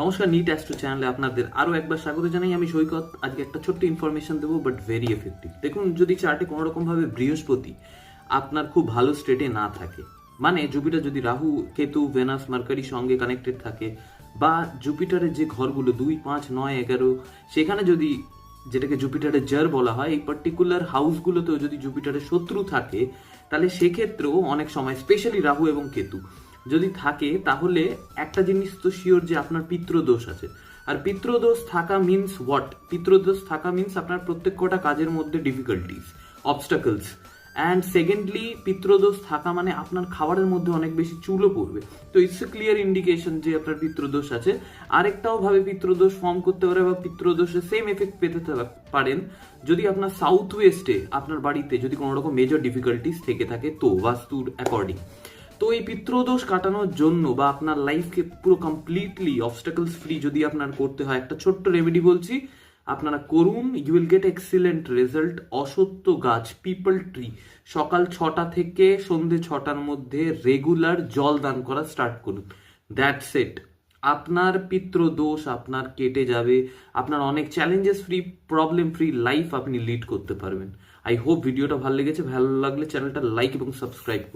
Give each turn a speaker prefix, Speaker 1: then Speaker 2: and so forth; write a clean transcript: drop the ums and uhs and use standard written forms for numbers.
Speaker 1: নমস্কার, NEET astro চ্যানেলে আপনাদের আরও একবার স্বাগত জানাই। আমি সৈকত। আজকে একটা ছোট্ট ইনফরমেশন দেবো, বাট ভেরি এফেক্টিভ। দেখুন, যদি চার্টে কোনো রকমভাবে বৃহস্পতি আপনার খুব ভালো স্টেটে না থাকে, মানে জুপিটার যদি রাহু, কেতু, ভেনাস, মার্কারির সঙ্গে কানেক্টেড থাকে, বা জুপিটারের যে ঘরগুলো 2, 5, 9, 11 সেখানে যদি, যেটাকে জুপিটারের জার বলা হয়, এই পার্টিকুলার হাউসগুলোতেও যদি জুপিটারের শত্রু থাকে, তাহলে সেক্ষেত্রেও অনেক সময়, স্পেশালি রাহু এবং কেতু যদি থাকে, তাহলে একটা জিনিস তো শিওর যে আপনার পিতৃদোষ আছে। আর পিতৃদোষ থাকা মিনস হোয়াট? পিতৃদোষ থাকা মিনস আপনার প্রত্যেক কটা কাজের মধ্যে ডিফিকাল্টিস, অবস্টাকলস। অ্যান্ড সেকেন্ডলি, পিতৃদোষ থাকা মানে আপনার খাবারের মধ্যে অনেক বেশি চুলও পড়বে। তো ইটস এ ক্লিয়ার ইন্ডিকেশন যে আপনার পিতৃদোষ আছে। আরেকটাও ভাবে পিতৃদোষ ফর্ম করতে পারে বা পিতৃদোষের সেম এফেক্ট পেতে পারেন যদি আপনার সাউথ ওয়েস্টে, আপনার বাড়িতে যদি কোনো রকম মেজর ডিফিকাল্টিস থেকে থাকে, তো বাস্তুর অ্যাকর্ডিং। তো এই পিতৃদোষ কাটানোর জন্য বা আপনার লাইফকে পুরো কমপ্লিটলি অবস্টাকলস ফ্রি যদি আপনার করতে হয়, একটা ছোট্ট রেমেডি বলছি, আপনারা করুন। You will get excellent result. অশ্বত্থ গাছ, পিপল ট্রি, সকাল 6টা থেকে সন্ধে 6টার মধ্যে রেগুলার জল দান করা স্টার্ট করুন। That's it. আপনার পিতৃদোষ আপনার কেটে যাবে। আপনার অনেক challenges free, problem free life আপনি লিড করতে পারবেন। আই হোপ ভিডিওটা ভালো লেগেছে। ভালো লাগলে চ্যানেলটা লাইক এবং সাবস্ক্রাইব করুন।